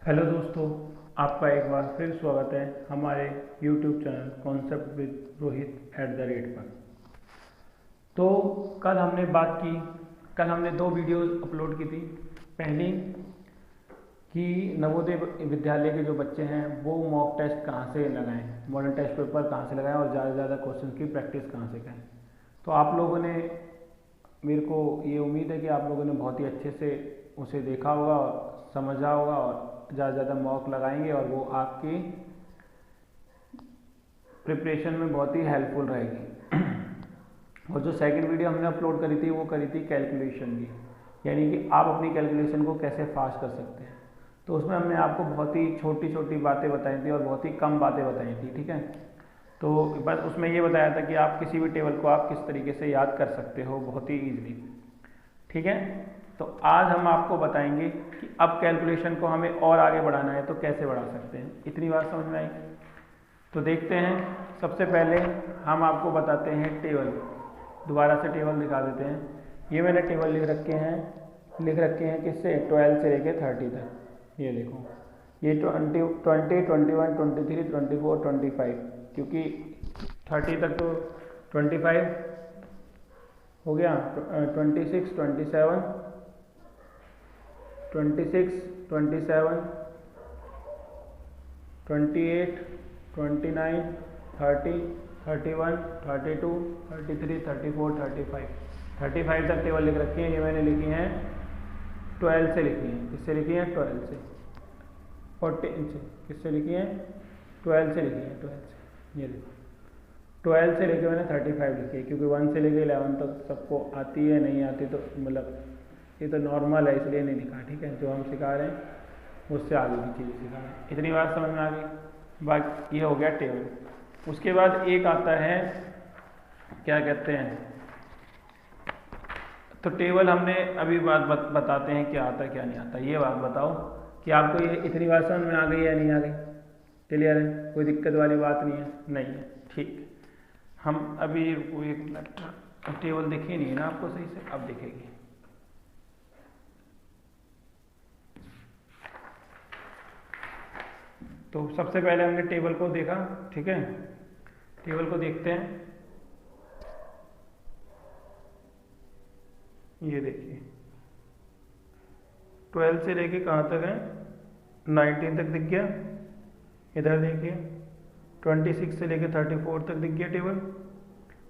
Hello दोस्तों, आपका एक बार फिर स्वागत है हमारे YouTube channel concept with Rohit @ पर। तो कल हमने दो वीडियोस अपलोड की थी। पहली कि नवोदय विद्यालय के जो बच्चे हैं वो मॉक टेस्ट कहाँ से लगाएं, मॉडल टेस्ट पेपर कहाँ से लगाएं और ज़्यादा से ज़्यादा क्वेश्चन की प्रैक्टिस कहाँ से करें। तो आप लोगों ने, मेरे को ये उम्मीद है कि आप लोगों ने बहुत ही अच्छे से उसे देखा होगा और समझा होगा और ज़्यादा से ज़्यादा मॉक लगाएंगे और वो आपकी प्रिपरेशन में बहुत ही हेल्पफुल रहेगी। और जो सेकंड वीडियो हमने अपलोड करी थी वो करी थी कैलकुलेशन की, यानी कि आप अपनी कैलकुलेशन को कैसे फास्ट कर सकते हैं। तो उसमें हमने आपको बहुत ही छोटी छोटी बातें बताई थी और बहुत ही कम बातें बताई थी, ठीक है। तो बस उसमें ये बताया था कि आप किसी भी टेबल को आप किस तरीके से याद कर सकते हो बहुत ही ईजिली, ठीक है। तो आज हम आपको बताएंगे कि अब कैलकुलेशन को हमें और आगे बढ़ाना है तो कैसे बढ़ा सकते हैं। इतनी बात समझ में आई? तो देखते हैं। सबसे पहले हम आपको बताते हैं टेबल, दोबारा से टेबल दिखा देते हैं। ये मैंने टेबल लिख रखे हैं किससे, 12 से लेके 30 तक। ये देखो, ये 20, 21, 23, 24, 25, क्योंकि 30 तक तो 25 हो गया, 26, 27, 26, 27, 28, 29, 30, 31, 32, 33, 34, 35 तक टेबल लिख रखी है। ये मैंने लिखी हैं 12 से लिखी हैं। किससे लिखी हैं? 12 से। 14 से। किससे लिखी हैं? 12 से लिखी हैं। 12 से। ये देखो, 12 से लेके मैंने 35 लिखी है, क्योंकि 1 से लेके 11 तक सबको आती है, नहीं आती तो मतलब ये तो नॉर्मल है, इसलिए नहीं लिखा, ठीक है। जो हम सिखा रहे हैं उससे आगे की चीज़ सिखा रहे हैं। इतनी बात समझ में आ गई। बाकी ये हो गया टेबल। उसके बाद एक आता है, क्या कहते हैं, तो टेबल हमने अभी बताते हैं क्या आता है क्या नहीं आता। ये बात बताओ कि आपको ये इतनी बात समझ में आ गई या नहीं आ गई? क्लियर है? कोई दिक्कत वाली बात नहीं है? नहीं है, ठीक। हम अभी एक मिनट, टेबल दिखी नहीं है ना आपको सही से, अब दिखेगी। तो सबसे पहले हमने टेबल को देखा, ठीक है। टेबल को देखते हैं। ये देखिए, 12 से लेके कहाँ तक है? 19 तक दिख गया। इधर देखिए, 26 से लेके 34 तक दिख गया टेबल,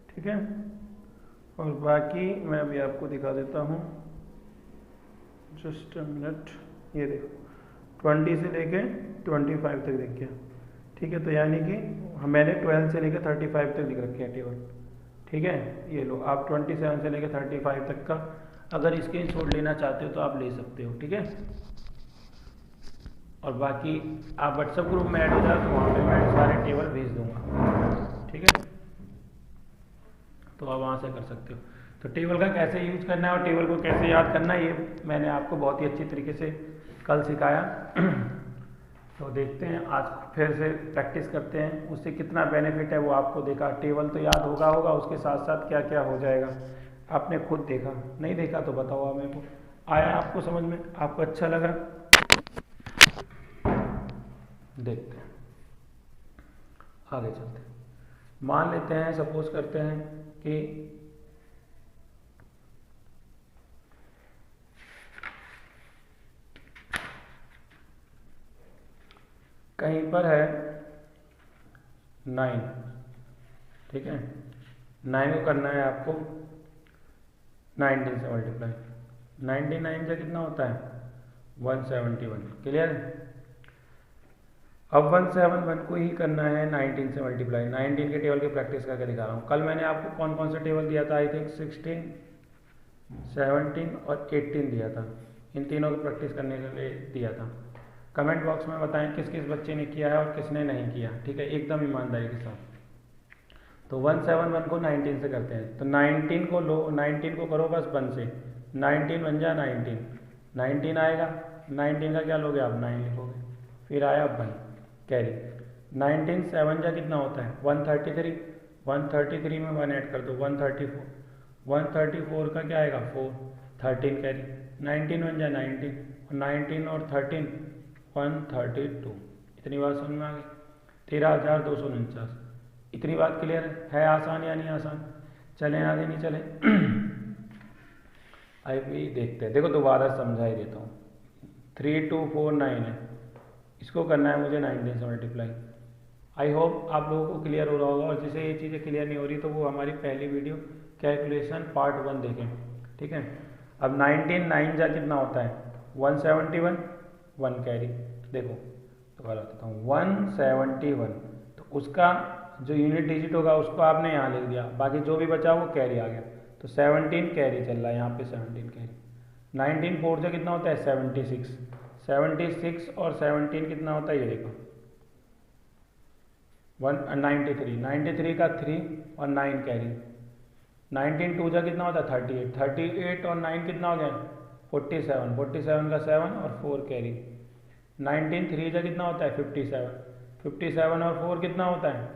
ठीक है। और बाकी मैं अभी आपको दिखा देता हूँ, जस्ट अ मिनट। ये देखो, 20 से लेके 25 तक दिख गया, ठीक है। तो यानी कि मैंने 12 से लेके 35 तक लिख रखे हैं टेबल, ठीक है। ये लो, आप 27 से लेके 35 तक का अगर स्क्रीनशॉट लेना चाहते हो तो आप ले सकते हो, ठीक है। और बाकी आप व्हाट्सएप ग्रुप में ऐड हो जाओ तो वहाँ पे मैं सारे टेबल भेज दूंगा, ठीक है। तो आप वहाँ से कर सकते हो। तो टेबल का कैसे यूज करना है और टेबल को कैसे याद करना है, ये मैंने आपको बहुत ही अच्छी तरीके से कल सिखाया। तो देखते हैं, आज फिर से प्रैक्टिस करते हैं, उससे कितना बेनिफिट है वो आपको देखा। टेबल तो याद होगा, उसके साथ साथ क्या क्या हो जाएगा आपने खुद देखा। नहीं देखा तो बताओ आप मेरे को, आया आपको समझ में, आपको अच्छा लगा? देखते हैं, आगे चलते हैं। मान लेते हैं, सपोज करते हैं कि कहीं पर है 9, ठीक है। 9 को करना है आपको 19 से मल्टीप्लाई। 99 से कितना होता है? 171। क्लियर? अब 171 को ही करना है 19 से मल्टीप्लाई। 19 के टेबल की प्रैक्टिस करके दिखा रहा हूँ। कल मैंने आपको कौन कौन सा टेबल दिया था? आई थिंक 16, 17 और 18 दिया था। इन तीनों की प्रैक्टिस करने के लिए दिया था। कमेंट बॉक्स में बताएं किस किस बच्चे ने किया है और किसने नहीं किया, ठीक है, एकदम ईमानदारी के साथ। तो 171 को 19 से करते हैं, तो 19 को लो, 19 को करो बस 1 से, 19 बन जा 19 आएगा। 19 का क्या लोगे आप? 9 लिखोगे, फिर आया 1 कैरी। 19 7 जा कितना होता है? 133। 133 में 1 ऐड कर दो, 134। 134 का क्या आएगा? 4। 13 कैरी। 19 बन जा 19, 19 और 13 132। इतनी बात समझ में आ गई। 13,249। इतनी बात क्लियर है आसान या नहीं आसान? चलें आगे नहीं चलें? अभी देखते हैं, देखो दोबारा समझा ही देता हूँ। 3249 है, इसको करना है मुझे 19 से मल्टीप्लाई। आई होप आप लोगों को क्लियर हो रहा होगा, और जिसे ये चीज़ें क्लियर नहीं हो रही तो वो हमारी पहली वीडियो कैलकुलेशन पार्ट 1 देखें, ठीक है। अब 19 9 जा कितना होता है? 171, 1 कैरी। देखो दोबारा बताता हूँ, 171, तो उसका जो यूनिट डिजिट होगा उसको आपने यहाँ लिख दिया, बाकी जो भी बचा वो कैरी आ गया, तो 17 कैरी चल रहा है यहाँ पे, 17 कैरी। 19 4 से कितना होता है? 76। 76 और 17 कितना होता है ये देखो, 193। 93 का 3 और 9 कैरी। 19 2 जा कितना होता है? 38। 38 और 9 कितना हो गया? 47। 47 का 7 और 4 कैरी। 19 3 जा कितना होता है? 57। 57 और 4 कितना होता है?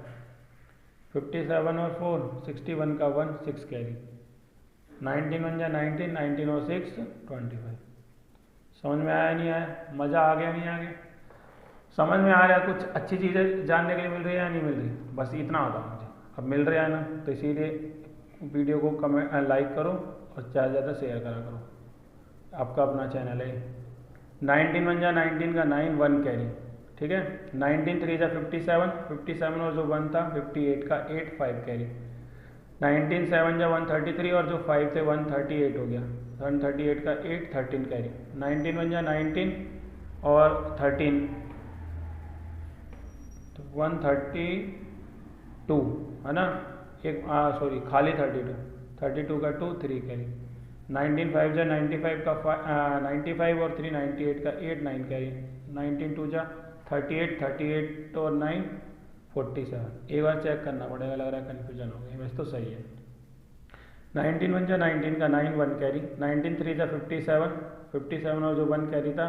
57 और 4 61 का 1 6 कैरी। 19 1 जा 19, 19 और 6 25। समझ में आया नहीं आया? मज़ा आ गया नहीं आ गया? समझ में आ रहा है? कुछ अच्छी चीज़ें जानने के लिए मिल रही है या नहीं मिल रही? बस इतना होता मुझे, अब मिल रहा है ना, तो इसीलिए वीडियो को कमेंट लाइक करो और ज़्यादा से ज़्यादा शेयर करा करो, आपका अपना चैनल है। 19 1 जा 19 का 9 1 कैरी, ठीक है। 19 3 जा 57, 57 और जो 1 था 58 का 8 5 कैरी। 19 7 जा 133 और जो 5 थे 138 हो गया, 138 का 8 13 कैरी। 19 1 जा 19 और 13, तो 132 है ना, एक सॉरी खाली 32 का 2 3 कैरी। 19 5 जा 95 का 95 और 3 98 का 8 9 कैरी। 19 2 जा 38 और 9 47। एक बार चेक करना पड़ेगा, लग रहा है कन्फ्यूजन हो गई, वैसे तो सही है। 19 1 जा 19 का 9 1 कैरी। 19 3 जा 57, 57 और जो 1 कैरी था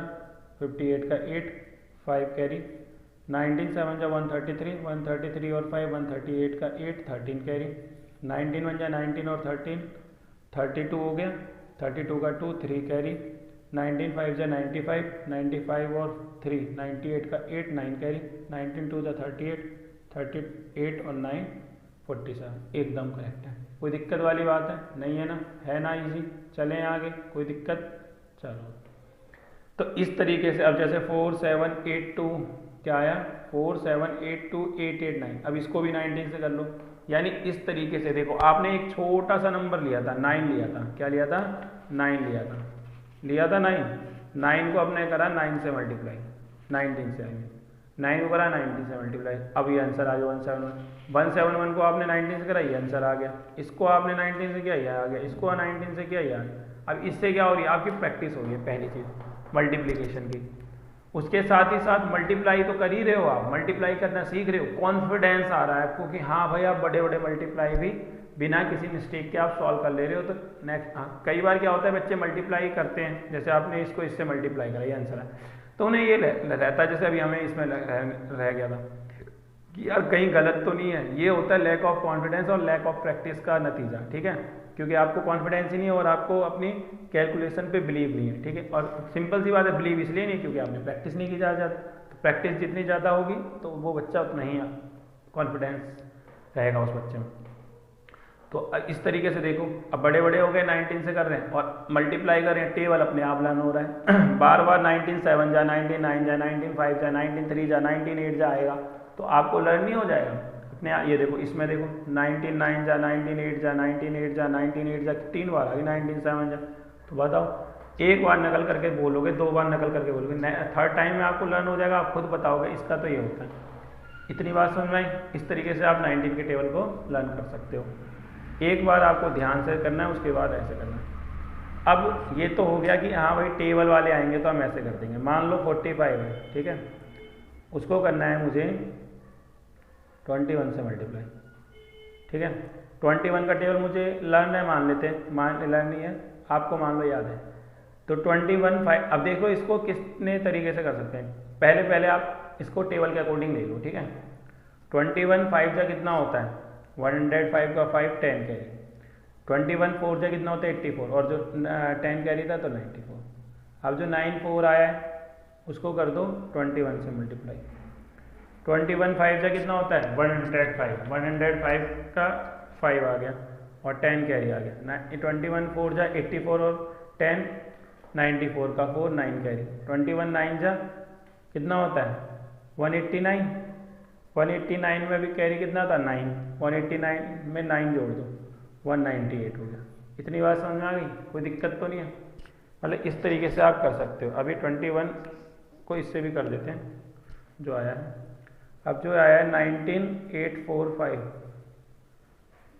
58 का 8 5 कैरी। 19 7 जा 133, 133 और 5 138 का 8 13 कैरी। 19 1 जा 19 और 13 32 हो गया, 32 का 2 3 कैरी। 19 5 जा 95, 95 और 3 98 का 8 9 कैरी। 19 2 जा 38, 38 और 9 47। एकदम करेक्ट है, कोई दिक्कत वाली बात है नहीं है ना? है ना इजी? चलें आगे, कोई दिक्कत? चलो, तो इस तरीके से अब जैसे 4 7 8 2 क्या आया? 4 7 8 2 8 8 9। अब इसको भी 19 से कर लो, यानी इस तरीके से देखो, आपने एक छोटा सा नंबर लिया था 9 लिया था, क्या लिया था? 9 लिया था 9 को आपने करा 9 से मल्टीप्लाई, 19 से आई 9 को करा 19 से मल्टीप्लाई। अब ये आंसर आ गया 171 को आपने 19 से करा, ये आंसर आ गया। इसको आपने 19 से किया, ये आ गया। इसको 19 से किया, ये आ गया। अब इससे क्या हो रही है? आपकी प्रैक्टिस हो रही है, पहली चीज़ मल्टीप्लिकेशन की। उसके साथ ही साथ मल्टीप्लाई तो कर ही रहे हो, आप मल्टीप्लाई करना सीख रहे हो, कॉन्फिडेंस आ रहा है आपको कि हाँ भाई आप बड़े बड़े मल्टीप्लाई भी बिना किसी मिस्टेक के आप सॉल्व कर ले रहे हो। तो नेक्स्ट, हाँ कई बार क्या होता है बच्चे मल्टीप्लाई करते हैं, जैसे आपने इसको इससे मल्टीप्लाई करा, ये आंसर है, तो उन्हें ये रहता है, जैसे अभी हमें इसमें रह गया था कि यार कहीं गलत तो नहीं है। ये होता है लैक ऑफ कॉन्फिडेंस और लैक ऑफ प्रैक्टिस का नतीजा, ठीक है, क्योंकि आपको कॉन्फिडेंस ही नहीं है और आपको अपनी कैलकुलेशन पे बिलीव नहीं है, ठीक है। और सिंपल सी बात है, बिलीव इसलिए नहीं क्योंकि आपने प्रैक्टिस नहीं की ज़्यादा। तो प्रैक्टिस जितनी ज़्यादा होगी तो वो बच्चा उतना ही कॉन्फिडेंस रहेगा उस बच्चे में। तो इस तरीके से देखो, अब बड़े बड़े हो गए 19 से कर रहे हैं और मल्टीप्लाई कर रहे हैं, टेबल अपने आप लर्न हो रहा है। बार बार 19 7 जा 19 9 जा 19 5 जा 19 3 जा 19 8 जा आएगा तो आपको लर्न नहीं हो जाएगा अपने। ये देखो इसमें देखो 19 9 जा 19 8 जा 19 8 जा 19 8 जा 3 बार आ गई 19 7 जा। तो बताओ, एक बार नकल करके बोलोगे, 2 बार नकल करके बोलोगे, थर्ड टाइम में आपको लर्न हो जाएगा, आप खुद बताओगे। इसका तो ये होता है। इतनी बात समझ में आई? इस तरीके से आप 19 के टेबल को लर्न कर सकते हो। एक बार आपको ध्यान से करना है, उसके बाद ऐसे करना है। अब ये तो हो गया कि हाँ भाई टेबल वाले आएंगे तो हम ऐसे कर देंगे। मान लो 45 है, ठीक है, उसको करना है मुझे 21 से मल्टीप्लाई, ठीक है। 21 का टेबल मुझे लर्न है, मान लेते हैं, लर्न नहीं है आपको, मान लो याद है। तो 21 5, अब देखो इसको कितने तरीके से कर सकते हैं। पहले आप इसको टेबल के अकॉर्डिंग ले लो, ठीक है। 21 5 का कितना होता है? 105 का 5 10 कैरी। 21 4 से कितना होता है? 84 और जो 10 कैरी था तो 94। अब जो 9 4 आया है उसको कर दो 21 से मल्टीप्लाई। 21 5 से कितना होता है 105, 105 का 5 आ गया और 10 कैरी आ गया। 21 4 जा 84 और 10 94 का 4 9 कैरी। 21 9 जा कितना होता है 189, 189 में भी कैरी कितना था 9, 189 में 9 जोड़ दो 198 हो गया। इतनी बात समझ में आ गई, कोई दिक्कत तो नहीं है। मतलब इस तरीके से आप कर सकते हो। अभी 21 को इससे भी कर देते हैं जो आया है। अब जो आया है 19845,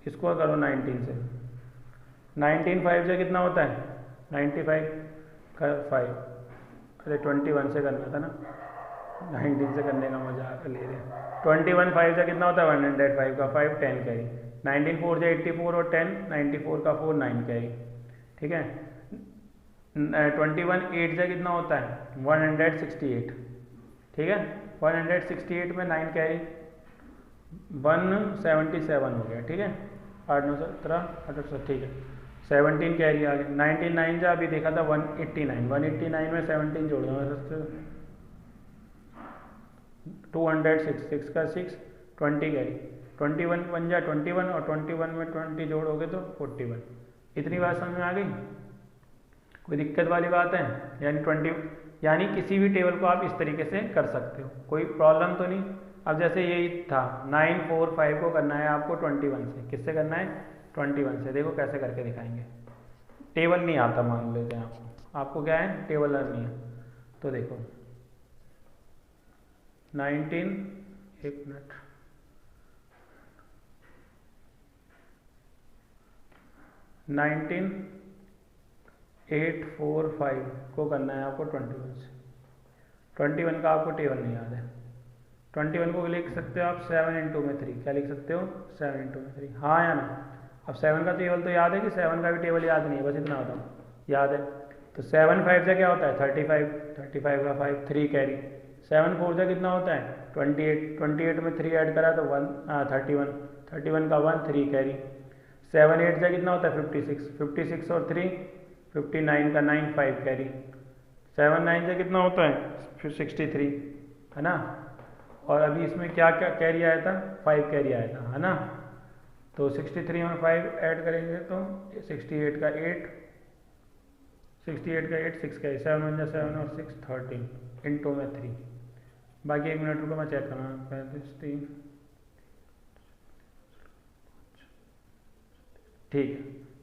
इसको करो 19 से। 19 5 से कितना होता है 95 का 5, अरे 21 से करना था ना, 19 से करने का मजा ले रहे हैं। 21 5 से कितना होता है 105 का 5 10 कैरी। 19 4 से 84 और 10 94 का 4 9 कैरी। ठीक है। 21 8 से कितना होता है 168। ठीक है। 168 में 9 कैरी 177 हो गया। ठीक है। 8 9 17 18, ठीक है। 17 कैरी आ गया। 99 से अभी देखा था 189, 189 में 17 जोड़ दो 206, 6 का 6 20 कैरी। 21 बन जा 21 और 21 में 20 जोड़ोगे तो 41। इतनी बात समझ में आ गई, कोई दिक्कत वाली बात है? यानी किसी भी टेबल को आप इस तरीके से कर सकते हो, कोई प्रॉब्लम तो नहीं। अब जैसे यही था 9 4 5 को करना है आपको 21 से। किससे करना है 21 से। देखो कैसे करके दिखाएंगे। टेबल नहीं आता मान लेते हैं आपको क्या है टेबल नहीं है। तो देखो 19 एक मिनट 19 8 4 5 को करना है आपको 21 से। 21 का आपको टेबल नहीं याद है। 21 को लिख सकते हो आप 7 इंटू में 3। क्या लिख सकते हो 7 इंटू में 3, हाँ या ना। अब 7 का टेबल तो याद है कि 7 का भी टेबल याद नहीं है, बस इतना बताऊँ याद है। तो 7 5 से क्या होता है 35, 35 का 5 3 कैरी। 7 4 से कितना होता है 28, 28 में 3 ऐड करा तो 31, 31 का 1 3 कैरी। 7 8 से कितना होता है 56, 56 और 3 59 का 9 5 कैरी। 7 9 से कितना होता है फिर 63 है ना। और अभी इसमें क्या क्या कैरी आया था 5 कैरी आया था है ना। तो 63 में 5 ऐड करेंगे तो 68 का 8, 68 का 8 6 कैरी। 7 1 7 और 6 13 इंटू में 3। बाकी 1 मिनट रुको मैं चेक करना 35 3, ठीक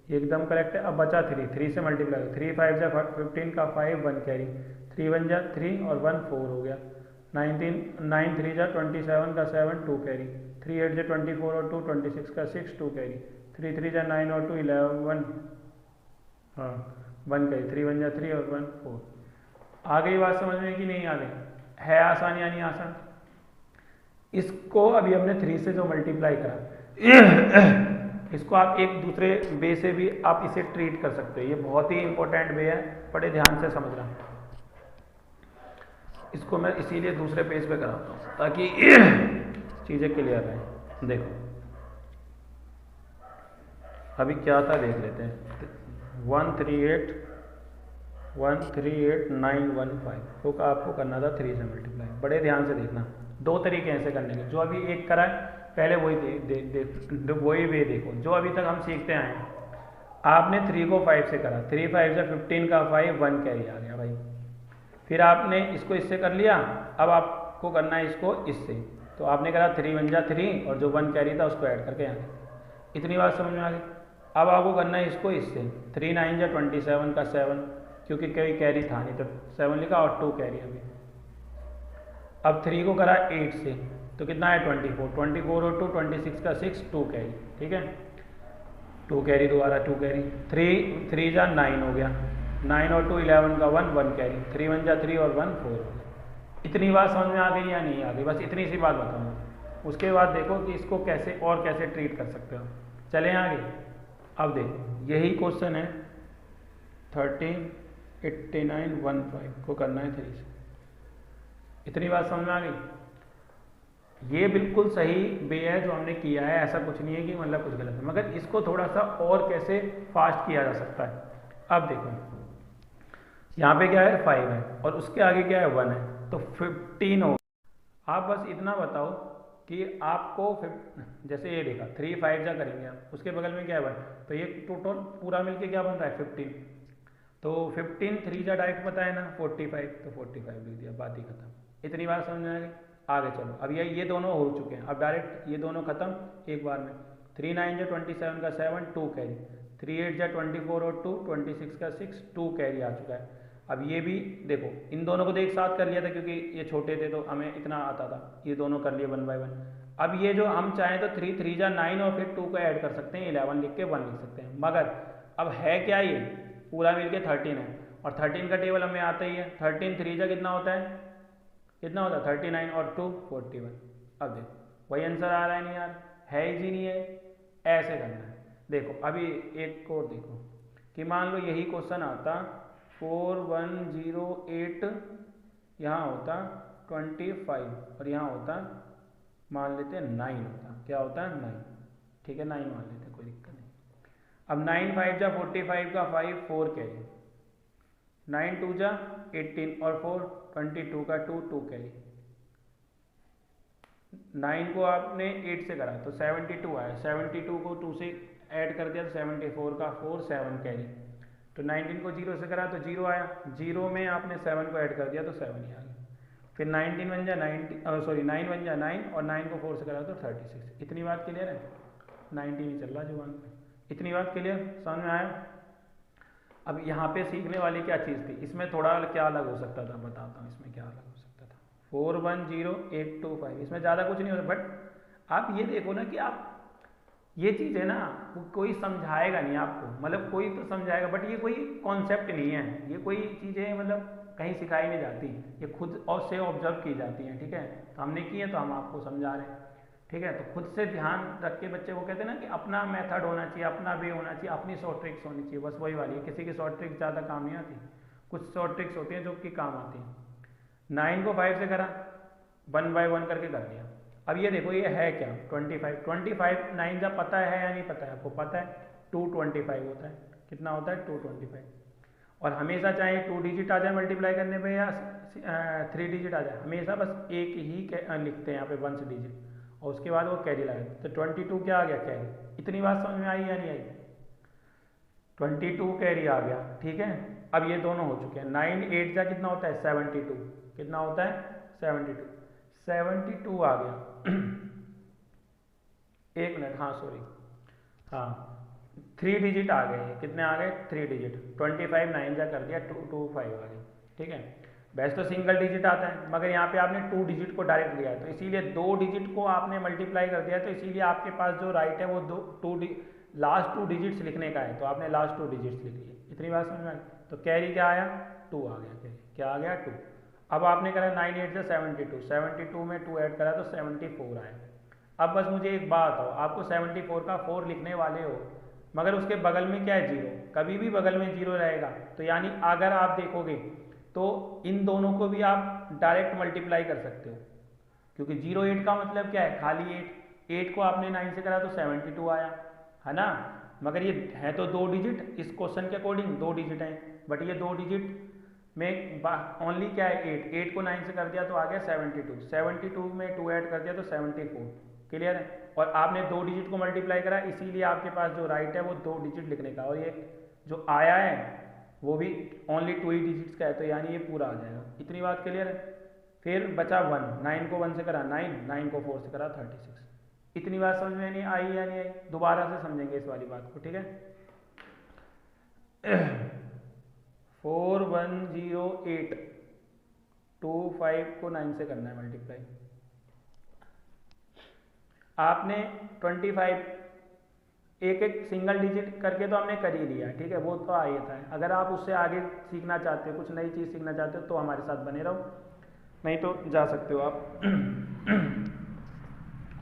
है एकदम करेक्ट है। अब बचा 3 से मल्टीप्लाई 3 5 जा 15 का 5 1 कैरी। 3 1 जा 3 और 1 4 हो गया। 19 9 3 जा 27 का 7 2 कैरी। 3 8 जा 24 और 2 26 का 6 2 कैरी। 3 3 जा 9 और 2 11 1 हाँ 1 कैरी। 3 1 जा 3 और 1 4। आ गई बात समझ में कि नहीं आ गई? है आसान या नहीं आसान? इसको अभी हमने 3 से जो मल्टीप्लाई करा इसको आप एक दूसरे वे से भी आप इसे ट्रीट कर सकते हो। ये बहुत ही इंपॉर्टेंट वे है, बड़े ध्यान से समझना। इसको मैं इसीलिए दूसरे पेज पे कराता हूँ ताकि चीज़ें क्लियर रहें। देखो अभी क्या था देख लेते हैं। 138,915 को आपको करना था 3 से मल्टीप्लाई। बड़े ध्यान से देखना, दो तरीके ऐसे करने के। जो अभी एक करा है पहले वही वही वे देखो जो अभी तक हम सीखते आए हैं। आपने 3 को 5 से करा, 3 5 से 15 का 5 1 कैरी आ गया भाई। फिर आपने इसको इससे कर लिया, अब आपको करना है इसको इससे। तो आपने करा 3 1 जा 3 और जो 1 कैरी था उसको ऐड करके आ गया। इतनी बात समझ में आ गई। अब आपको करना है इसको इससे। 3 9 जा 27 का 7 क्योंकि कोई कैरी था नहीं तो 7 लिखा और 2 कैरी अभी। अब 3 को करा 8 से तो कितना है 24 और 2 26 का 6 2 कैरी। ठीक है 2 कैरी दोबारा 2 कैरी। 3 जा 9 हो गया। 9 और 2 11 का 1 कैरी। 3 1 जा 3 और 1 4 हो गया। इतनी बात समझ में आ गई या नहीं आ गई? बस इतनी सी बात बताऊँगा। उसके बाद देखो कि इसको कैसे और कैसे ट्रीट कर सकते हो। चलें आगे। अब देखो यही क्वेश्चन है 138915 को करना है 3 से। इतनी बात समझ में आ गई? ये बिल्कुल सही वे है जो हमने किया है, ऐसा कुछ नहीं है कि मतलब कुछ गलत है, मगर इसको थोड़ा सा और कैसे फास्ट किया जा सकता है। अब देखो यहाँ पे क्या है 5 है और उसके आगे क्या है 1 है, तो 15 हो। आप बस इतना बताओ कि आपको जैसे ये देखा 3 5 जा करेंगे आप, उसके बगल में क्या है 1, तो ये टोटल पूरा मिलके क्या बन रहा है 15। तो 15 3 जा डायरेक्ट पता है ना 45, तो 45 लिख दिया, बात ही खत्म। इतनी बात समझ में आ गई। आगे चलो, अब ये दोनों हो चुके हैं, अब डायरेक्ट ये दोनों खत्म एक बार में। 3 9 जा 27 का 7 2 कैरी, 3 8 जा 24 और 2 26 का 6 2 कैरी आ चुका है। अब ये भी देखो, इन दोनों को तो एक साथ कर लिया था क्योंकि ये छोटे थे तो हमें इतना आता था, ये दोनों कर लिए 1 बाय 1। अब ये जो हम चाहें तो 3 3 जा 9 और फिर 2 को ऐड कर सकते हैं, 11 लिख के 1 लिख सकते हैं, मगर अब है क्या ये पूरा मिलके 13 है, और 13 का टेबल हमें आता ही है। 13 3 जा कितना होता है, कितना होता है 39 और 2 41। अब देखो वही आंसर आ रहा है, नहीं यार है ही नहीं है, ऐसे करना है। देखो अभी एक और देखो कि मान लो यही क्वेश्चन आता 4108, यहाँ होता 25 और यहाँ होता मान लेते हैं 9 होता, क्या होता है 9, ठीक है 9 मान लेते हैं, कोई दिक्कत नहीं। अब 9 5 जा 45 का 5 4 कैरी, 9 2 जा 18 और 4 22 का 2 2 कैरी। 9 को आपने 8 से करा तो 72 आया, 72 को 2 से ऐड कर दिया तो 74 का 4 7 कैरी। तो 19 को 0 से करा तो 0 आया, 0 में आपने 7 को ऐड कर दिया तो 7 ही आ गया। फिर 19 बन जा 9 बन जा 9 और 9 को 4 से करा तो 36। इतनी बात क्लियर है, 19 ही चल रहा जुबान पे। इतनी बात क्लियर समझ में आया। अब यहाँ पे सीखने वाली क्या चीज़ थी, इसमें थोड़ा क्या अलग हो सकता था, बताता हूँ इसमें क्या अलग हो सकता था। 410825 इसमें ज़्यादा कुछ नहीं होता, बट आप ये देखो ना कि आप ये चीज़ है ना, कोई समझाएगा नहीं आपको, मतलब कोई तो समझाएगा बट ये कोई कॉन्सेप्ट नहीं है, ये कोई चीज़ें मतलब कहीं सिखाई नहीं जाती, ये खुद और से ऑब्जर्व की जाती हैं, ठीक है। तो हमने की है तो हम आपको समझा रहे हैं, ठीक है। तो खुद से ध्यान रख के बच्चे को कहते हैं ना कि अपना मेथड होना चाहिए, अपना वे होना चाहिए, अपनी शॉर्ट ट्रिक्स होनी चाहिए, बस वही वाली है। किसी की शॉर्ट ट्रिक्स ज़्यादा काम नहीं आती, कुछ शॉर्ट ट्रिक्स होती हैं जो कि काम आती हैं। 9 को 5 से करा, 1 बाय 1 करके कर दिया। अब ये देखो ये है क्या 25 9 जब पता है या नहीं पता है आपको, पता है 225 होता है, कितना होता है 225। और हमेशा चाहे 2 डिजिट आ जाए मल्टीप्लाई करने पे या 3 डिजिट आ जाए, हमेशा बस एक ही लिखते हैं यहाँ पे 1 डिजिट और उसके बाद वो कैरी लगाए। तो 22 क्या आ गया कैरी। इतनी बात समझ में आई या नहीं आई, 22 कैरी आ गया, ठीक है। अब ये दोनों हो चुके हैं। 9 8 जा कितना होता है 72, कितना होता है 72 आ गया। एक मिनट, हाँ सॉरी, हाँ 3 डिजिट आ गए, कितने आ गए 3 डिजिट। 25 9 जा कर दिया 225 आ गया, ठीक है। वैसे तो सिंगल डिजिट आता है मगर यहाँ पे आपने 2 डिजिट को डायरेक्ट लिया है, तो इसीलिए 2 डिजिट को आपने मल्टीप्लाई कर दिया, तो इसीलिए आपके पास जो राइट है वो लास्ट 2 डिजिट्स लिखने का है, तो आपने लास्ट 2 डिजिट्स लिख लिए। इतनी बात समझ में आई। तो कैरी क्या आया 2 आ गया, कैरी क्या आ गया 2। अब आपने करा 9 8 से 72 में 2 ऐड करा तो 74 आया। अब बस मुझे एक बात हो, आपको 74 का 4 लिखने वाले हो मगर उसके बगल में क्या है 0, कभी भी बगल में 0 रहेगा, तो यानी अगर आप देखोगे तो इन दोनों को भी आप डायरेक्ट मल्टीप्लाई कर सकते हो, क्योंकि 0 8 का मतलब क्या है खाली 8 को आपने 9 से करा तो 72 आया, है ना। मगर ये है तो 2 डिजिट, इस क्वेश्चन के अकॉर्डिंग 2 डिजिट हैं, बट ये 2 डिजिट में ओनली क्या है 8 को 9 से कर दिया तो आ गया 72 में 2 ऐड कर दिया तो 74। क्लियर है। और आपने 2 डिजिट को मल्टीप्लाई करा, इसीलिए आपके पास जो राइट है वो 2 डिजिट लिखने का, और ये जो आया है वो भी ओनली 2 ही डिजिट्स का है, तो यानी ये पूरा आ जाएगा। इतनी बात क्लियर है। फिर बचा 1, 9 को 1 से करा 9 को 4 से करा 36। इतनी बात समझ में नहीं आई या नहीं आई, दोबारा से समझेंगे इस वाली बात को, ठीक है। 410825 को 9 से करना है मल्टीप्लाई। आपने 25 एक एक सिंगल डिजिट करके तो हमने कर ही लिया, ठीक है, वो तो आ ही था। अगर आप उससे आगे सीखना चाहते हो, कुछ नई चीज़ सीखना चाहते हो तो हमारे साथ बने रहो, नहीं तो जा सकते हो आप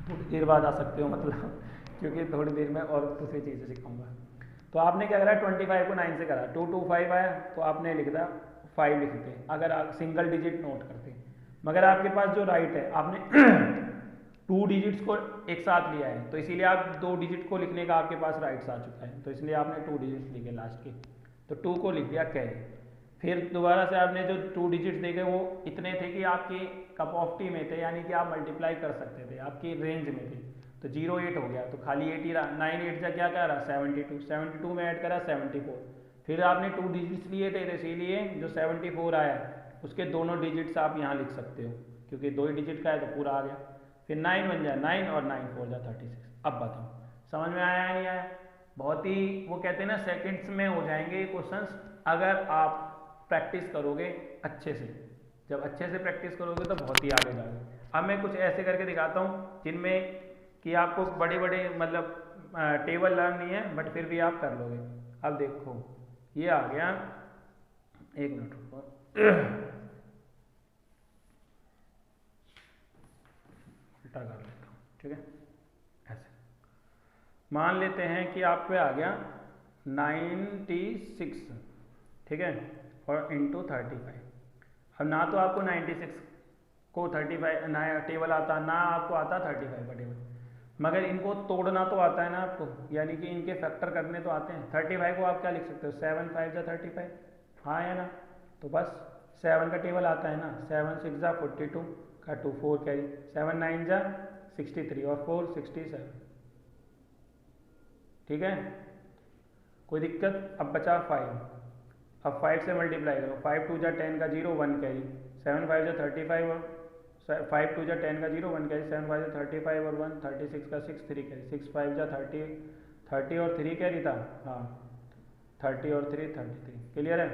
थोड़ी देर बाद आ सकते हो, मतलब क्योंकि थोड़ी देर में और दूसरी चीज़ें सिखाऊंगा। तो आपने क्या करा 25 को 9 से करा, 225 आया तो आपने लिख दिया 5 लिखते, अगर आप सिंगल डिजिट नोट करते। मगर आपके पास जो राइट है आपने 2 डिजिट्स को एक साथ लिया है, तो इसीलिए आप 2 डिजिट को लिखने का आपके पास राइट्स आ चुका है, तो इसलिए आपने 2 डिजिट्स लिखे लास्ट के, तो 2 को लिख दिया कैरी। फिर दोबारा से आपने जो 2 डिजिट्स देखे वो इतने थे कि आपकी कप ऑफ टी में थे, यानी कि आप मल्टीप्लाई कर सकते थे, आपकी रेंज में थे। तो 0 8 हो गया, तो खाली 8 ही रहा। 9 8 जा क्या कह रहा 72, 72 में ऐड करा 74। फिर आपने 2 डिजिट्स लिए थे, तो इसीलिए जो 74 आया उसके दोनों डिजिट्स आप यहाँ लिख सकते हो, क्योंकि 2 ही डिजिट का है तो पूरा आ गया। फिर 9 बन जाए 9 और 9 4 जा 36। अब बताओ समझ में आया नहीं आया? बहुत ही वो कहते हैं ना सेकंड्स में हो जाएंगे क्वेश्चंस, अगर आप प्रैक्टिस करोगे अच्छे से। जब अच्छे से प्रैक्टिस करोगे तो बहुत ही आगे जाओगे। अब मैं कुछ ऐसे करके दिखाता हूँ जिनमें कि आपको बड़े बड़े मतलब टेबल लर्न नहीं है, बट फिर भी आप कर लोगे। अब देखो ये आ गया, एक मिनट रुको, उल्टा कर लेता हूँ, ठीक है। ऐसे मान लेते हैं कि आप पे आ गया 96, ठीक है, और इंटू 35। अब ना तो आपको 96 को 35 नया टेबल आता, ना आपको आता 35 का टेबल, मगर इनको तोड़ना तो आता है ना आपको, यानी कि इनके फैक्टर करने तो आते हैं। 35 को आप क्या लिख सकते हो 7 5 जा 35, हाँ है ना। तो बस 7 का टेबल आता है ना, 7 6 जा 42 का 2 4 कैरी, 7 9 जा 63 और 4 67, ठीक है, कोई दिक्कत। अब बचा 5, अब 5 से मल्टीप्लाई करो, 5 2 जा 10 का 0 1 कैरी, 7 5 जा 35 और 5 2 जा 10 का 0 1 कैरी, 7 5 जा 35 और 1 36 का 6 3 कैरी, 6 5 जा 30 और 3 कैरी था, हाँ 30 और 3 33। क्लियर है?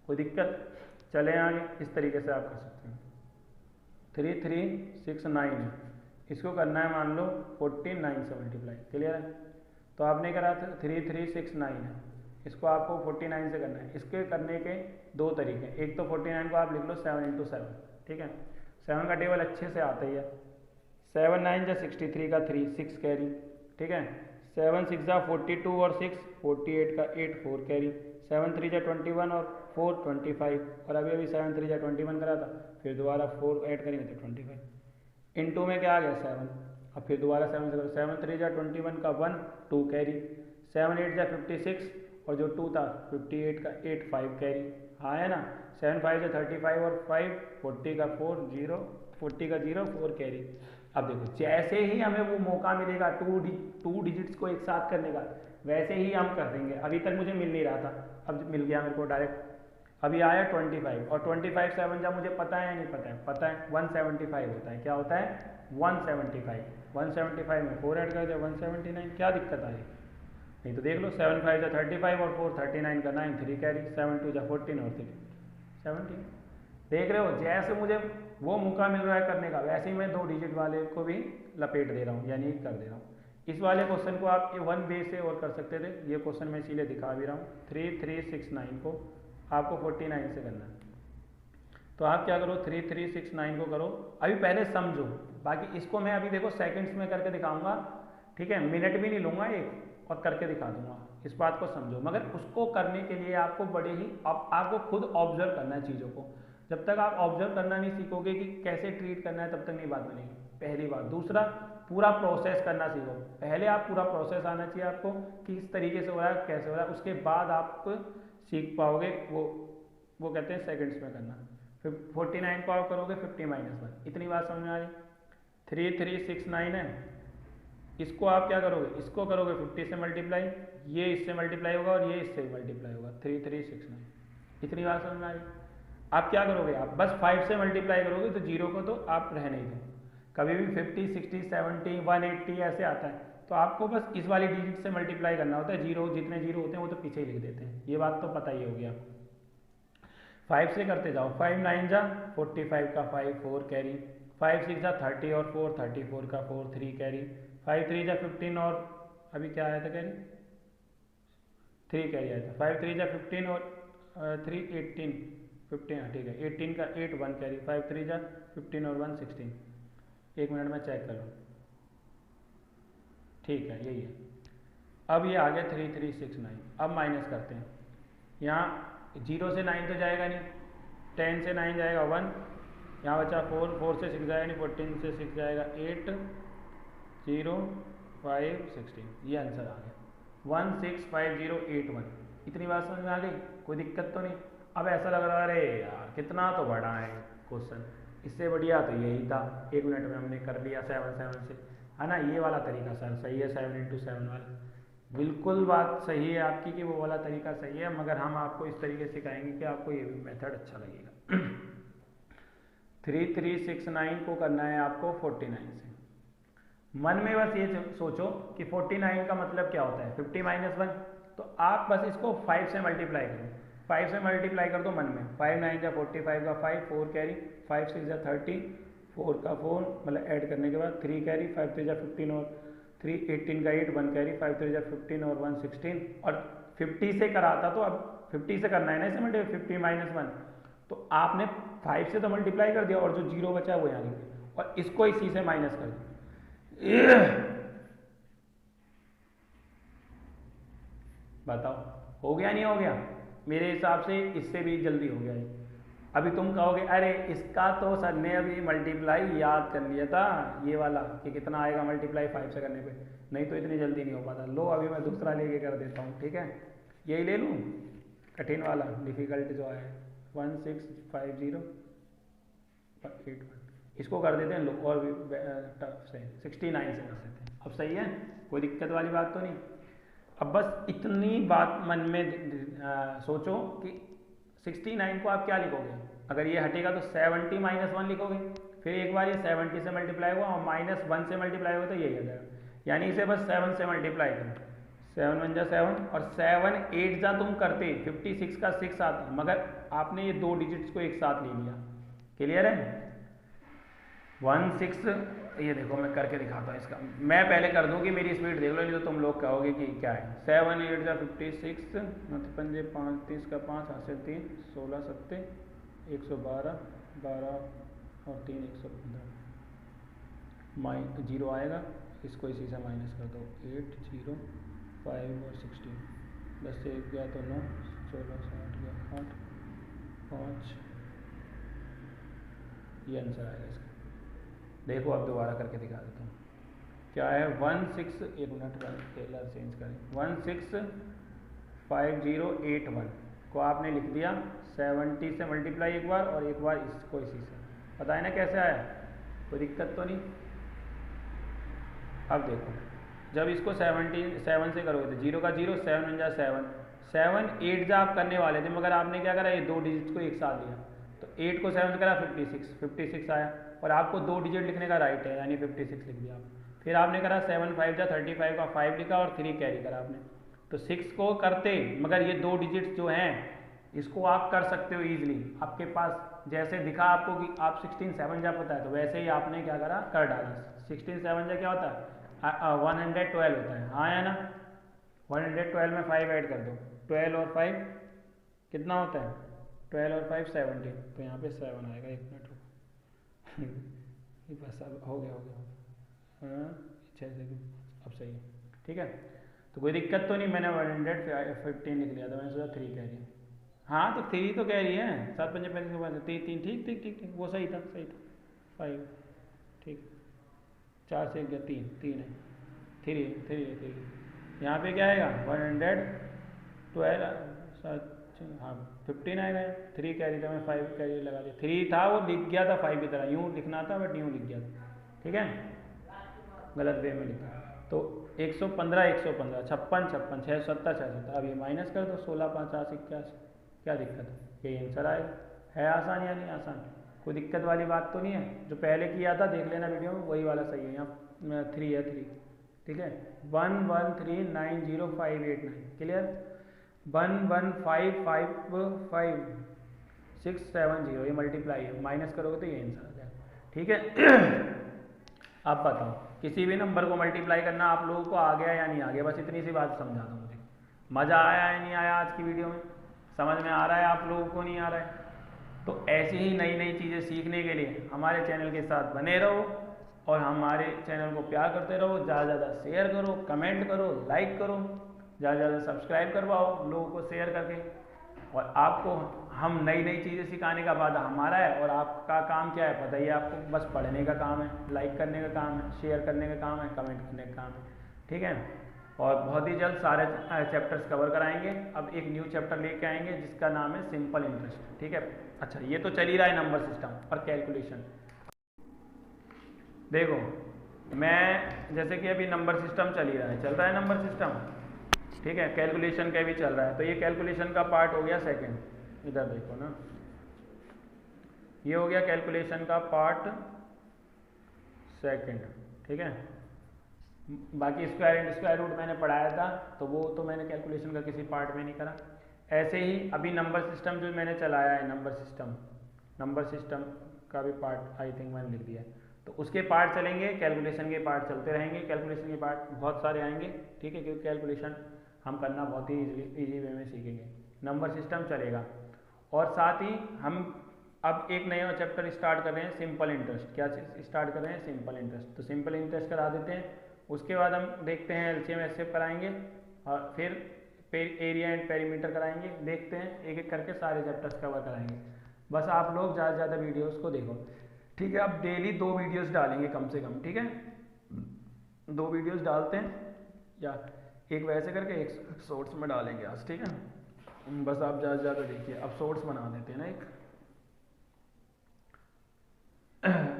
कोई दिक्कत? चले आगे, इस तरीके से आप कर सकते हैं। 3 3 6 9 है, इसको करना है मान लो 49 से मल्टीप्लाई। क्लियर है? तो आपने करा था 3 3 6 9 है, इसको आपको 49 से करना है। इसके करने के दो तरीके, एक तो 49 को आप लिख लो 7 इंटू 7, ठीक है, 7 का टेबल अच्छे से आता ही है। 7 9 जा 63 का 3 6 कैरी, ठीक है, 7 6 जा 42 और 6 48 का 8 4 कैरी, 7 3 जा 21 और 4 25, और अभी अभी 7 3 जा 21 करा था, फिर दोबारा 4 ऐड करेंगे तो 25। इनटू में क्या आ गया 7, अब फिर दोबारा 7 से करो, 7 3 जा 21 का 1 2 कैरी, 7 8 जा 56 और जो 2 था 58 का 8 5 कैरी, हाँ है ना। 7 5 जा 35 और 5 40 का 4 0 40 का 0 4 कैरी। अब देखो जैसे ही हमें वो मौका मिलेगा टू डिजिट्स को एक साथ करने का, वैसे ही हम कर देंगे। अभी तक मुझे मिल नहीं रहा था, अब मिल गया मेरे को डायरेक्ट। अभी आया 25, और 25 7 जा मुझे पता है या नहीं पता है? पता है, 175 होता है। क्या होता है? 175। 175 में 4 ऐड कर दिया 179, क्या दिक्कत आ रही? नहीं तो देख लो 7 5 जा 35 और 4 39 का 9 3 कैरी, 7 2 जा 14 और 3 17। देख रहे हो, जैसे मुझे वो मौका मिल रहा है करने का, वैसे ही मैं 2 डिजिट वाले को भी लपेट दे रहा हूँ, यानी कर दे रहा हूँ। इस वाले क्वेश्चन को आप 1 बे से और कर सकते थे, ये क्वेश्चन मैं इसीलिए दिखा भी रहा हूँ। 3 3 6 9 को आपको 49 से करना है, तो आप क्या करो 3 3 6 9 को करो। अभी पहले समझो, बाकी इसको मैं अभी देखो सेकंड्स में करके दिखाऊंगा, ठीक है, मिनट भी नहीं लूंगा एक, और करके दिखा दूंगा। इस बात को समझो, मगर उसको करने के लिए आपको बड़े ही आपको खुद ऑब्जर्व करना है चीज़ों को। जब तक आप ऑब्जर्व करना नहीं सीखोगे कि कैसे ट्रीट करना है, तब तक नहीं बात बनेगी, पहली बात। दूसरा, पूरा प्रोसेस करना सीखो। पहले आप पूरा प्रोसेस आना चाहिए आपको, किस तरीके से हो रहा है, कैसे हो रहा है, उसके बाद आप सीख पाओगे। वो कहते हैं सेकंड्स में करना। फिर 49 को आप करोगे 50 - 1, इतनी बात समझ में आ रही? 3 3 6 9 है, इसको आप क्या करोगे, इसको करोगे 50 से मल्टीप्लाई, ये इससे मल्टीप्लाई होगा और ये इससे मल्टीप्लाई होगा, 3 3 6 9, इतनी बात समझ में आ रही? आप क्या करोगे, आप बस 5 से मल्टीप्लाई करोगे, तो जीरो को तो आप रहने ही दो। कभी भी 50 60 70 180 ऐसे आता है, तो आपको बस इस वाली डिजिट से मल्टीप्लाई करना होता है। जीरो, जितने जीरो होते हैं वो तो पीछे ही लिख देते हैं, ये बात तो पता ही होगी आपको। 5 से करते जाओ, 5 9 जा 45 का 5 4 कैरी, 5 6 जा 30 और 4 34 का 4 3 कैरी, 5 3 जा 15 और अभी क्या आया था कैरी, 3 कैरी आया था, 5 3 जा 15 और 3 18 15, ठीक है, 18 का 8 1 कैरी, 5 3 जा 15 और 1 16। एक मिनट में चेक करो, ठीक है, यही है। अब ये आ गया 3 3 6 9। अब माइनस करते हैं, यहाँ 0 से 9 तो जाएगा नहीं, 10 से 9 जाएगा 1, यहाँ बचा 4 4 से 6 जाएगा नहीं, 14 से 6 जाएगा 8 0 5 16, ये आंसर आ गया 1 6 5 0 8 1। इतनी बात समझ में आ गई? कोई दिक्कत तो नहीं। अब ऐसा लग रहा है अरे यार कितना तो बड़ा है क्वेश्चन, इससे बढ़िया तो यही था, 1 मिनट में हमने कर लिया 7 से, है ना। ये वाला तरीका सर सही है, 7 into 7 वाला बिल्कुल बात सही है आपकी कि वो वाला तरीका सही है, मगर हम आपको इस तरीके से सिखाएंगे कि आपको ये भी मेथड अच्छा लगेगा। 3369 को करना है आपको 49 से। मन में बस ये सोचो कि 49 का मतलब क्या होता है, 50 - 1, तो आप बस इसको 5 से मल्टीप्लाई करो, 5 से मल्टीप्लाई कर दो मन में, 5 9 जा 45 का 5, 4 कैरी, 5 6 जा 30, 4 का 4 मतलब ऐड करने के बाद 3 कैरी, 5 3 जा 15 और 3 18 का 8, 1 कैरी, 5 3 जा 15 और 1 16, और 50 से कराता तो अब 50 से करना है ना इसे मल्टीप्लाई, 50 - 1, तो आपने 5 से तो मल्टीप्लाई कर दिया और जो 0 बचा है वो यहाँ लिख दिया और इसको इसी से माइनस कर दिया। बताओ हो गया नहीं हो गया? मेरे हिसाब से इससे भी जल्दी हो गया है। अभी तुम कहोगे अरे इसका तो सर ने अभी मल्टीप्लाई याद कर लिया था, ये वाला कि कितना आएगा मल्टीप्लाई 5 से करने पे, नहीं तो इतनी जल्दी नहीं हो पाता। लो अभी मैं दूसरा लेके कर देता हूँ, ठीक है, यही ले लूँ कठिन वाला, डिफिकल्ट जो है 165081, इसको कर देते हैं लो, और भी टफ से 69 से कर देते हैं। अब सही है, कोई दिक्कत वाली बात तो नहीं। अब बस इतनी बात मन में सोचो कि 69 को आप क्या लिखोगे, अगर ये हटेगा तो 70 - 1 लिखोगे, फिर एक बार ये 70 से मल्टीप्लाई हुआ और -1 से मल्टीप्लाई हुआ तो यही आ जाएगा, यानी इसे बस 7 से मल्टीप्लाई करो, 7 1 जा 7 और 7 8 जा तुम करते 56 का 6 आता, मगर आपने ये 2 डिजिट्स को एक साथ ले लिया। क्लियर है? 1 6, ये देखो मैं करके दिखाता हूँ इसका, मैं पहले कर दूँ कि मेरी स्पीड देख लो, नहीं तो तुम लोग कहोगे कि क्या है। 7 8 जा 56, 5 30 का 5 हासिल 3, 16 7 112, 12 और 3 115, 0 आएगा, इसको इसी से माइनस कर दो, 8 0 5 और 16, 10 से 1 गया तो 9, 16 से 8 गया 8, 5, ये आंसर आएगा इसका। देखो अब दोबारा करके दिखा देता हूँ क्या है। 1 6, एक मिनट टेलर चेंज करें, 1 6 5 0 8 1 को आपने लिख दिया 70 से मल्टीप्लाई एक बार और एक बार इसको इसी से, पता है ना कैसे आया, कोई दिक्कत तो नहीं। अब देखो जब इसको 7 से करोगे तो 0 का 0, 7 1 जा 7, 7 8 जा आप करने वाले थे, मगर आपने क्या करा, ये 2 डिजिट को एक साथ लिया, तो 8 को 7 से करा 56 आया, और आपको 2 डिजिट लिखने का राइट है, यानी 56 लिख दिया आप। फिर आपने करा 7 5 जा 35 का 5 लिखा और 3 कैरी करा आपने, तो 6 को करते, मगर ये 2 डिजिट्स जो हैं इसको आप कर सकते हो ईजिली, आपके पास जैसे दिखा आपको कि आप 16 7 जा पता है, तो वैसे ही आपने क्या करा, कर डाला। 16 7 जा क्या होता है, 112 होता है, हाँ है ना, 112 में 5 ऐड कर दो, 12 और 5 कितना होता है, 12 और 5 17, तो यहाँ पे 7 आएगा, 1 मिनट बस अब हो गया हाँ 6 से, अब सही है, ठीक है, तो कोई दिक्कत तो नहीं। मैंने 115 लिख लिया था, मैंने सोचा 3 कह रही है, हाँ तो 3 तो कह रही है, 7 5 35 के बाद 3 3 ठीक ठीक ठीक ठीक, वो सही था 5 ठीक, 4 से 1 गया 3 3 है, 3 यहाँ पे क्या आएगा 112, हाँ 15 आएगा, 3 कैरी था, मैं 5 कैरी लगा दिया, 3 था वो लिख गया था 5 की तरह, यूँ लिखना था बट यूँ लिख गया था, ठीक है, गलत वे में लिखा, तो 115 115 56 56 670 670, अब ये माइनस कर दो, 16 50 81, क्या दिक्कत है, यही आंसर आएगा। है आसान या नहीं आसान, कोई दिक्कत वाली बात तो नहीं है। जो पहले किया था देख लेना वीडियो में, वही वाला सही है, यहाँ 3 है 3, ठीक है, 1 1 3 9 0 5 8 9, क्लियर, 1 1 5 5 5 6 7 0, ये मल्टीप्लाई है, माइनस करोगे तो ये आंसर आ जाएगा, ठीक है। अब बताओ किसी भी नंबर को मल्टीप्लाई करना आप लोगों को आ गया या नहीं आ गया, बस इतनी सी बात समझा दो मुझे, मज़ा आया या नहीं आया आज की वीडियो में, समझ में आ रहा है आप लोगों को, नहीं आ रहा है, तो ऐसी ही नई नई चीज़ें सीखने के लिए हमारे चैनल के साथ बने रहो और हमारे चैनल को प्यार करते रहो, ज़्यादा से ज़्यादा शेयर करो, कमेंट करो, लाइक करो, ज़्यादा से ज़्यादा सब्सक्राइब करवाओ लोगों को शेयर करके, और आपको हम नई नई चीज़ें सिखाने का वादा हमारा है, और आपका काम क्या है पता ही है आपको, बस पढ़ने का काम है, लाइक करने का काम है, शेयर करने का काम है, कमेंट करने का काम है, ठीक है। और बहुत ही जल्द सारे चैप्टर्स कवर कराएंगे। अब एक न्यू चैप्टर लेके आएंगे जिसका नाम है सिंपल इंटरेस्ट, ठीक है। अच्छा, ये तो चल ही रहा है नंबर सिस्टम और कैलकुलेशन। देखो मैं जैसे कि अभी नंबर सिस्टम चल ही रहा है, चल रहा है नंबर सिस्टम, ठीक है। कैलकुलेशन का भी चल रहा है, तो ये कैलकुलेशन का पार्ट हो गया सेकंड। इधर देखो ना, ये हो गया कैलकुलेशन का पार्ट सेकंड, ठीक है। बाकी स्क्वायर एंड स्क्वायर रूट मैंने पढ़ाया था, तो वो तो मैंने कैलकुलेशन का किसी पार्ट में नहीं करा। ऐसे ही अभी नंबर सिस्टम जो मैंने चलाया है, नंबर सिस्टम का भी पार्ट आई थिंक मैंने लिख दिया है, तो उसके पार्ट चलेंगे, कैलकुलेशन के पार्ट चलते रहेंगे। कैलकुलेशन के पार्ट बहुत सारे आएंगे, ठीक है, क्योंकि कैलकुलेशन हम करना बहुत ही ईजी वे में सीखेंगे। नंबर सिस्टम चलेगा और साथ ही हम अब एक नया चैप्टर स्टार्ट कर रहे हैं, सिंपल इंटरेस्ट। क्या स्टार्ट कर रहे हैं? Simple interest. तो सिंपल इंटरेस्ट करा देते हैं, उसके बाद हम देखते हैं एलसीएम एचसीएफ कराएंगे और फिर एरिया एंड पेरीमीटर कराएंगे। देखते हैं एक एक करके सारे चैप्टर्स कवर कराएंगे। बस आप लोग ज़्यादा से ज़्यादा वीडियोस को देखो, ठीक है। अब डेली 2 वीडियोस डालेंगे कम से कम, ठीक है। 2 वीडियोस डालते हैं, या एक वैसे करके एक शॉर्ट्स में डालेंगे आज, ठीक है। बस आप ज़्यादा से ज़्यादा देखिए। अब शॉर्ट्स बना देते हैं ना एक।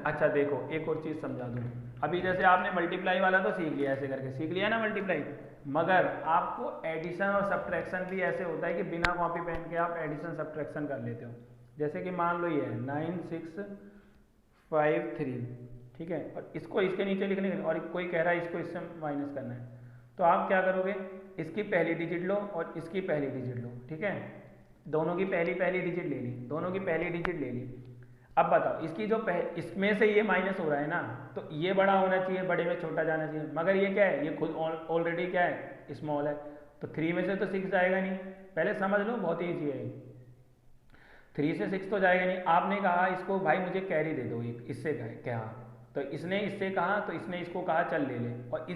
अच्छा देखो, एक और चीज़ समझा दूँ। अभी जैसे आपने मल्टीप्लाई वाला तो सीख लिया, ऐसे करके सीख लिया ना मल्टीप्लाई, मगर आपको एडिशन और सब्ट्रैक्शन भी ऐसे होता है कि बिना कॉपी पेन के आप एडिशन सब्ट्रैक्शन कर लेते हो। जैसे कि मान लो ये है 9 6 5 3, ठीक है, और इसको इसके नीचे लिखने के, और कोई कह रहा है इसको इससे माइनस करना है, तो आप क्या करोगे, इसकी पहली डिजिट लो और इसकी पहली डिजिट लो, ठीक है। दोनों की पहली डिजिट ले ली, दोनों की पहली डिजिट ले ली। अब बताओ, इसकी जो इसमें से ये माइनस हो रहा है ना, तो ये बड़ा होना चाहिए, बड़े में छोटा जाना चाहिए, मगर ये क्या है, ये खुद ऑलरेडी क्या है, स्मॉल है, तो 3 में से तो 6 जाएगा नहीं। पहले समझ लो, बहुत ईजी है। 3 से 6 तो जाएगा नहीं। आपने कहा इसको भाई मुझे कैरी दे दो एक, इससे कहा, तो इसने इससे कहा, तो इसने इसको कहा चल ले ले, और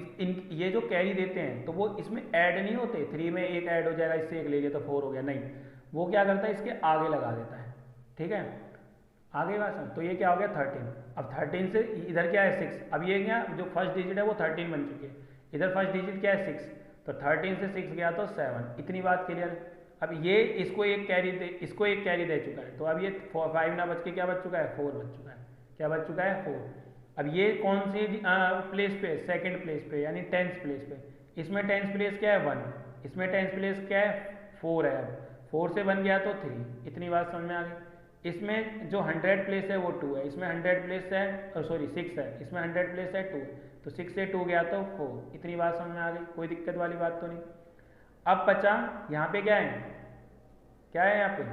ये जो कैरी देते हैं तो वो इसमें ऐड नहीं होते। 3 में एक ऐड हो जाएगा, इससे एक ले लिया तो 4 हो गया, नहीं, वो क्या करता है, इसके आगे लगा देता है, ठीक है। आगे बात सुन, तो ये क्या हो गया 13। अब 13 से इधर क्या है 6, अब ये क्या, जो फर्स्ट डिजिट है वो 13 बन चुकी है, इधर फर्स्ट डिजिट क्या है 6, तो 13 से 6 गया तो 7। इतनी बात क्लियर। अब ये इसको एक कैरी दे चुका है, तो अब ये 5 ना बच के क्या बच चुका है, 4 बच चुका है। क्या बच चुका है, 4। अब ये कौन सी प्लेस पे, सेकंड प्लेस पे, यानी 10th प्लेस पे। इसमें 10th प्लेस क्या है 1, इसमें 10th प्लेस क्या है 4 है। अब 4 से 1 गया तो 3। इतनी बात समझ में आ गई। इसमें जो 100 प्लेस है वो 2 है, इसमें 100 प्लेस है, सॉरी 6 है, इसमें 100 प्लेस है 2 है, तो 6 से 2 गया तो 4। इतनी बात समझ में आ गई, कोई दिक्कत वाली बात तो नहीं। अब बचा यहाँ पे क्या है, यहाँ पे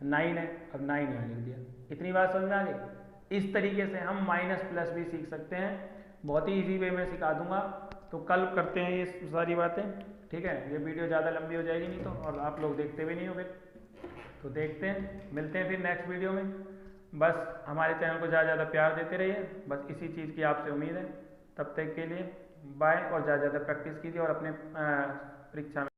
9 है, अब 9 यहाँ लिख दिया। इतनी बात समझ में आ गई। इस तरीके से हम माइनस प्लस भी सीख सकते हैं, बहुत ही ईजी वे में सिखा दूंगा। तो कल करते हैं ये सारी बातें, ठीक है। ये वीडियो ज़्यादा लंबी हो जाएगी नहीं तो, और आप लोग देखते भी नहीं हो फिर, तो देखते हैं, मिलते हैं फिर नेक्स्ट वीडियो में। बस हमारे चैनल को ज़्यादा ज़्यादा प्यार देते रहिए, बस इसी चीज़ की आपसे उम्मीद है। तब तक के लिए बाय, और ज़्यादा ज़्यादा प्रैक्टिस कीजिए और अपने परीक्षा में